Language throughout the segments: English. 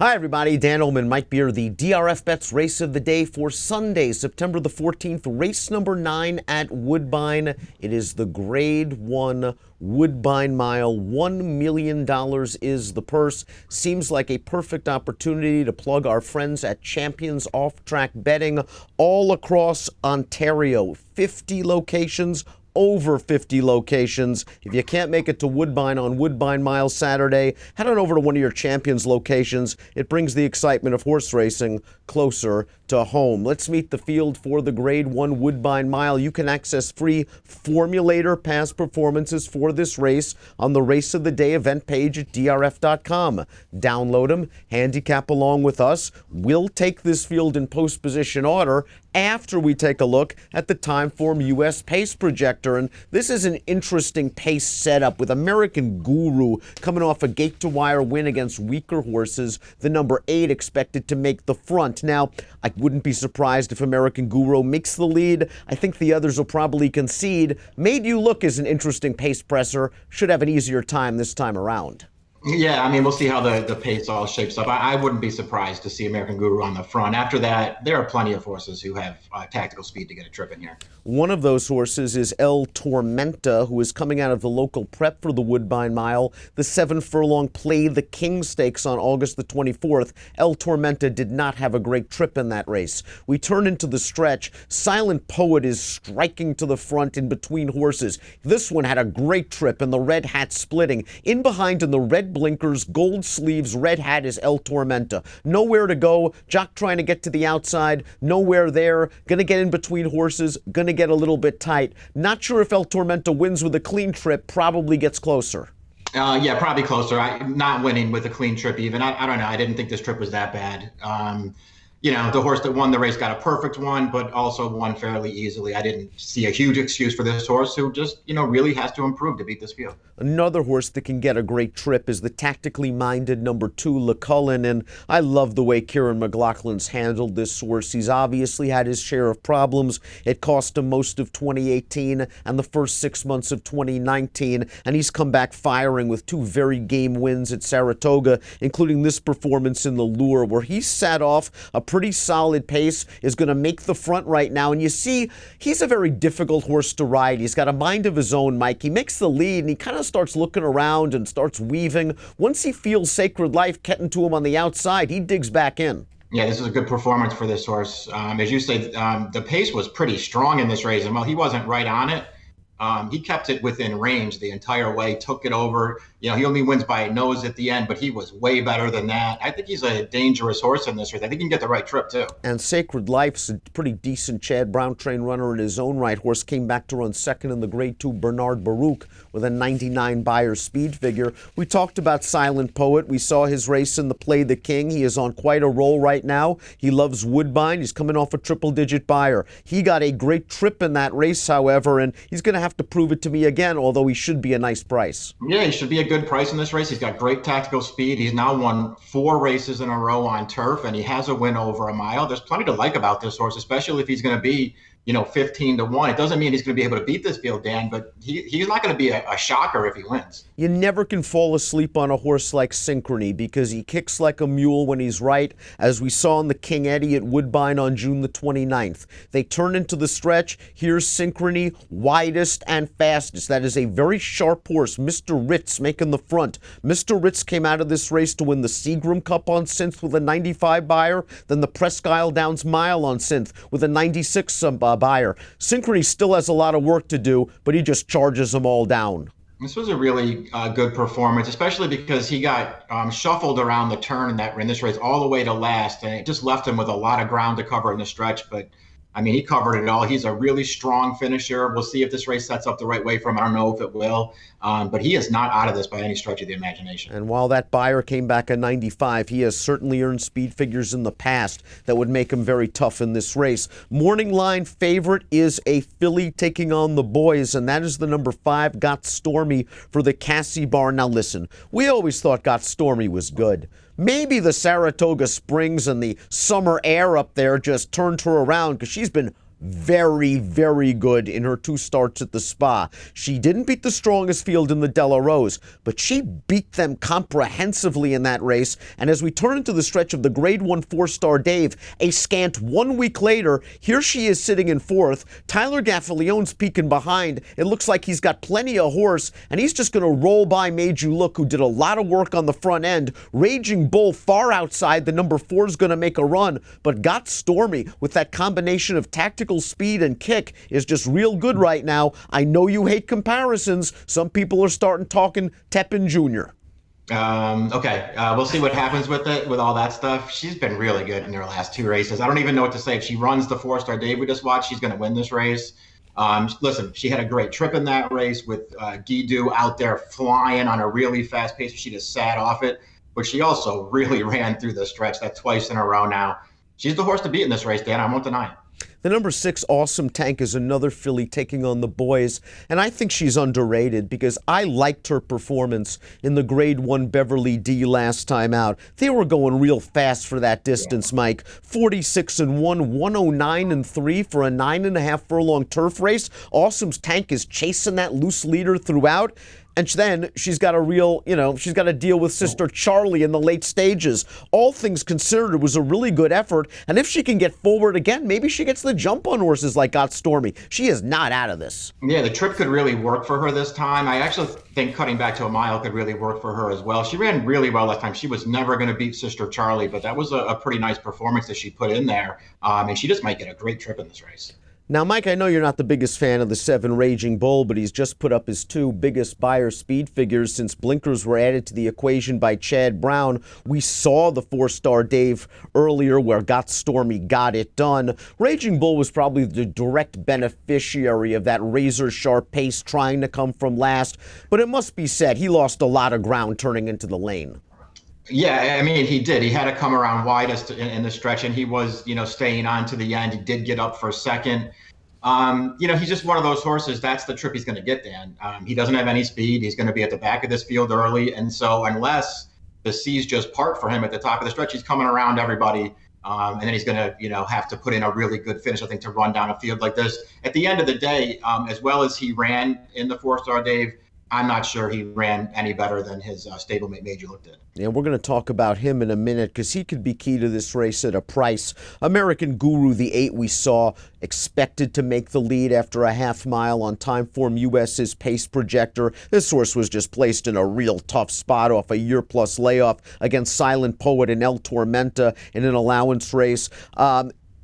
Hi, everybody. Dan Illman, Mike Beer, the DRFBets race of the day for Sunday, September the 14th, race number 9 at Woodbine. It is the Grade 1 Woodbine Mile. $1 million is the purse. Seems like a perfect opportunity to plug our friends at Champions Off-Track Betting all across Ontario. 50 locations. Over 50 locations. If you can't make it to Woodbine on Woodbine Mile Saturday, head on over to one of your Champions locations. It brings the excitement of horse racing closer to home. Let's meet the field for the Grade 1 Woodbine Mile. You can access free Formulator past performances for this race on the Race of the Day event page at DRF.com. Download them, handicap along with us. We'll take this field in post position order after we take a look at the Timeform US Pace Projector. And this is an interesting pace setup with American Guru coming off a gate-to-wire win against weaker horses. The number 8 expected to make the front. Now, I wouldn't be surprised if American Guru makes the lead. I think the others will probably concede. Made You Look as an interesting pace presser. Should have an easier time this time around. Yeah, I mean, we'll see how the pace all shapes up. I wouldn't be surprised to see American Guru on the front. After that, there are plenty of horses who have tactical speed to get a trip in here. One of those horses is El Tormenta, who is coming out of the local prep for the Woodbine Mile. The 7-furlong Play the King Stakes on August the 24th. El Tormenta did not have a great trip in that race. We turn into the stretch. Silent Poet is striking to the front in between horses. This one had a great trip in the red hat splitting. In behind in the red blinkers, gold sleeves, red hat is El Tormenta. Nowhere to go. Jock trying to get to the outside. Nowhere there. Gonna get in between horses. Gonna get a little bit tight. Not sure if El Tormenta wins with a clean trip. Probably gets closer. Yeah, probably closer. Not winning with a clean trip even. I don't know. I didn't think this trip was that bad. The horse that won the race got a perfect one, but also won fairly easily. I didn't see a huge excuse for this horse who just, really has to improve to beat this field. Another horse that can get a great trip is the tactically minded number 2, LeCullin, and I love the way Kieran McLaughlin's handled this horse. He's obviously had his share of problems. It cost him most of 2018 and the first 6 months of 2019, and he's come back firing with 2 very game wins at Saratoga, including this performance in the Lure, where he sat off a pretty solid pace, is going to make the front right now. And you see, he's a very difficult horse to ride. He's got a mind of his own, Mike. He makes the lead, and he kind of starts looking around and starts weaving. Once he feels Sacred Life getting to him on the outside, he digs back in. Yeah, this is a good performance for this horse. As you say, the pace was pretty strong in this race, and while he wasn't right on it, he kept it within range the entire way, took it over. He only wins by a nose at the end, but he was way better than that. I think he's a dangerous horse in this race. I think he can get the right trip, too. And Sacred Life's a pretty decent Chad Brown train runner in his own right. Horse came back to run second in the Grade 2 Bernard Baruch with a 99 Beyer speed figure. We talked about Silent Poet. We saw his race in the Play the King. He is on quite a roll right now. He loves Woodbine. He's coming off a triple-digit Beyer. He got a great trip in that race, however, and he's going to have to prove it to me again, although he should be a nice price. Yeah, he should be a good price in this race. He's got great tactical speed. He's now won 4 races in a row on turf, and he has a win over a mile. There's plenty to like about this horse, especially if he's going to be 15-1. It doesn't mean he's going to be able to beat this field, Dan, but he's not going to be a shocker if he wins. You never can fall asleep on a horse like Synchrony because he kicks like a mule when he's right, as we saw in the King Eddie at Woodbine on June the 29th. They turn into the stretch. Here's Synchrony, widest and fastest. That is a very sharp horse. Mr. Ritz making the front. Mr. Ritz came out of this race to win the Seagram Cup on Synth with a 95 Beyer, then the Presque Isle Downs Mile on Synth with a 96 Beyer. Synchrony still has a lot of work to do, but he just charges them all down. This was a really good performance, especially because he got shuffled around the turn in this race all the way to last, and it just left him with a lot of ground to cover in the stretch. But I mean, he covered it all. He's a really strong finisher. We'll see if this race sets up the right way for him. I don't know if it will, but he is not out of this by any stretch of the imagination. And while that Beyer came back a 95, he has certainly earned speed figures in the past that would make him very tough in this race. Morning line favorite is a filly taking on the boys, and that is the number 5, Got Stormy, for the Cassie Barn. Now listen, we always thought Got Stormy was good. Maybe the Saratoga Springs and the summer air up there just turned her around, because she's been very, very good in her 2 starts at the Spa. She didn't beat the strongest field in the Della Rose, but she beat them comprehensively in that race. And as we turn into the stretch of the Grade 1 4-star Dave, a scant 1 week later, here she is sitting in 4th. Tyler Gaffalione's peeking behind. It looks like he's got plenty of horse, and he's just going to roll by Made You Look, who did a lot of work on the front end. Raging Bull far outside. The number 4 is going to make a run, but Got Stormy with that combination of tactical speed and kick is just real good right now. I know you hate comparisons. Some people are starting talking Tepin Jr. Okay, we'll see what happens with it, with all that stuff. She's been really good in her last 2 races. I don't even know what to say. If she runs the 4-star Dave we just watched, she's going to win this race. Listen, she had a great trip in that race with Guido out there flying on a really fast pace. She just sat off it, but she also really ran through the stretch that twice in a row now. She's the horse to beat in this race, Dan. I won't deny it. The number 6, Awesome Tank, is another filly taking on the boys, and I think she's underrated because I liked her performance in the Grade 1 Beverly D last time out. They were going real fast for that distance, Mike. 46-1, 109-3 for a 9.5 furlong turf race. Awesome's Tank is chasing that loose leader throughout. And then she's got she's got to deal with Sister Charlie in the late stages. All things considered, it was a really good effort. And if she can get forward again, maybe she gets the jump on horses like Got Stormy. She is not out of this. Yeah, the trip could really work for her this time. I actually think cutting back to a mile could really work for her as well. She ran really well last time. She was never going to beat Sister Charlie, but that was a pretty nice performance that she put in there. And she just might get a great trip in this race. Now, Mike, I know you're not the biggest fan of the 7 Raging Bull, but he's just put up his 2 biggest buyer speed figures since blinkers were added to the equation by Chad Brown. We saw the 4-star Dave earlier where Got Stormy got it done. Raging Bull was probably the direct beneficiary of that razor-sharp pace trying to come from last, but it must be said he lost a lot of ground turning into the lane. Yeah, I mean, he did. He had to come around widest in the stretch, and he was, staying on to the end. He did get up for second. He's just one of those horses. That's the trip he's going to get, Dan. He doesn't have any speed. He's going to be at the back of this field early. And so unless the seas just part for him at the top of the stretch, he's coming around everybody. And then he's going to, have to put in a really good finish, I think, to run down a field like this. At the end of the day, as well as he ran in the 4-star Dave, I'm not sure he ran any better than his stablemate Made You Look did. Yeah, we're going to talk about him in a minute because he could be key to this race at a price. American Guru, the 8 we saw, expected to make the lead after a half mile on Timeform US's pace projector. This horse was just placed in a real tough spot off a year-plus layoff against Silent Poet and El Tormenta in an allowance race.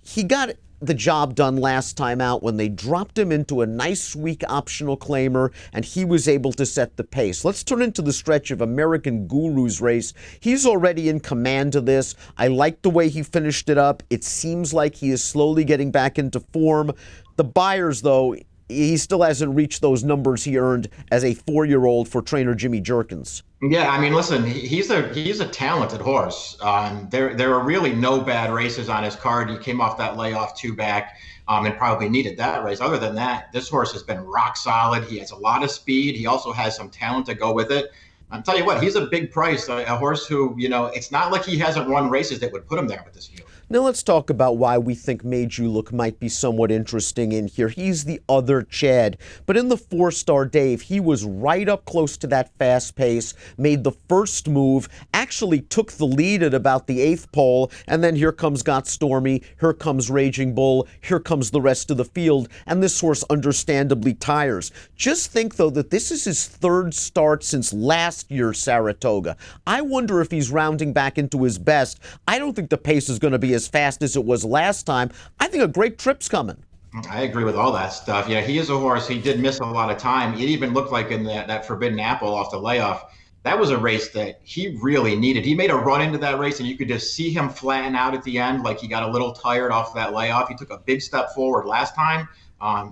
He got the job done last time out when they dropped him into a nice weak optional claimer and he was able to set the pace. Let's turn into the stretch of American Guru's race. He's already in command of this. I like the way he finished it up. It seems like he is slowly getting back into form. The buyers, though, he still hasn't reached those numbers he earned as a 4-year-old for trainer Jimmy Jerkins. Yeah, I mean, listen, he's a talented horse. There are really no bad races on his card. He came off that layoff 2 back and probably needed that race. Other than that, this horse has been rock solid. He has a lot of speed. He also has some talent to go with it. I'll tell you what, he's a big price, a horse who, it's not like he hasn't run races that would put him there with this field. Now let's talk about why we think Made You Look might be somewhat interesting in here. He's the other Chad, but in the 4-star Dave, he was right up close to that fast pace, made the first move, actually took the lead at about the 8th pole, and then here comes Got Stormy, here comes Raging Bull, here comes the rest of the field, and this horse understandably tires. Just think, though, that this is his 3rd start since last year's Saratoga. I wonder if he's rounding back into his best. I don't think the pace is going to be as fast as it was last time. I think a great trip's coming. I agree with all that stuff. Yeah, he is a horse. He did miss a lot of time. It even looked like in that Forbidden Apple off the layoff, that was a race that he really needed. He made a run into that race, and you could just see him flatten out at the end, like he got a little tired off that layoff. He took a big step forward last time.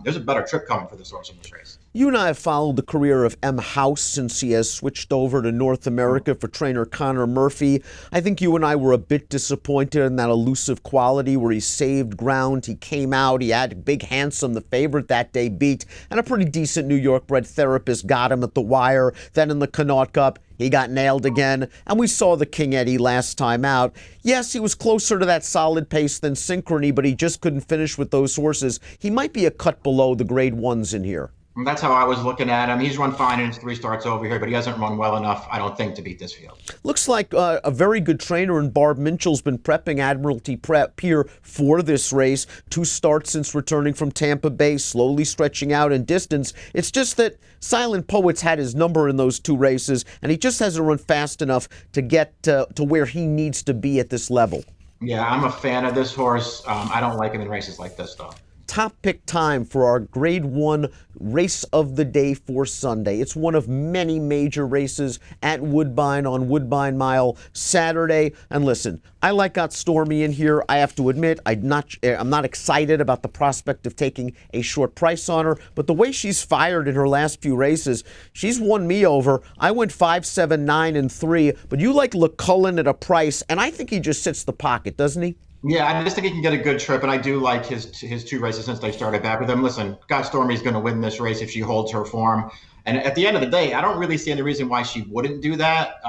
There's a better trip coming for this horse in this race. You and I have followed the career of M. House since he has switched over to North America for trainer Connor Murphy. I think you and I were a bit disappointed in that elusive quality where he saved ground, he came out, he had Big Handsome, the favorite that day, beat, and a pretty decent New York-bred therapist got him at the wire. Then in the Connaught Cup, he got nailed again, and we saw the King Eddie last time out. Yes, he was closer to that solid pace than Synchrony, but he just couldn't finish with those horses. He might be a cut below the grade ones in here. And that's how I was looking at him. He's run fine in his 3 starts over here, but he hasn't run well enough, I don't think, to beat this field. Looks like a very good trainer, and Barb Minchell's been prepping Admiralty Pier for this race. 2 starts since returning from Tampa Bay, slowly stretching out in distance. It's just that Silent Poet's had his number in those 2 races, and he just hasn't run fast enough to get to where he needs to be at this level. Yeah, I'm a fan of this horse. I don't like him in races like this, though. Top pick time for our Grade 1 race of the day for Sunday. It's one of many major races at Woodbine on Woodbine Mile Saturday. And listen, I got Stormy in here. I have to admit, I'm not excited about the prospect of taking a short price on her, but the way she's fired in her last few races, she's won me over. I went 5, 7, 9, and 3, but you like LeCullen at a price, and I think he just sits the pocket, doesn't he? Yeah, I just think he can get a good trip, and I do like his 2 races since they started back with him. Listen, Scott Stormy's going to win this race if she holds her form. And at the end of the day, I don't really see any reason why she wouldn't do that.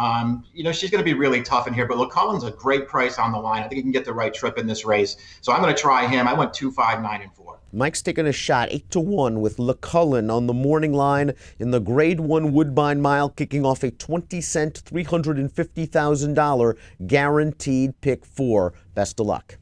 She's going to be really tough in here, but LeCullen's a great price on the line. I think he can get the right trip in this race. So I'm going to try him. I went 2, 5, 9, and 4. Mike's taking a shot 8-1 with LeCullen on the morning line in the Grade 1 Woodbine Mile, kicking off a 20-cent, $350,000 guaranteed pick 4. Best of luck.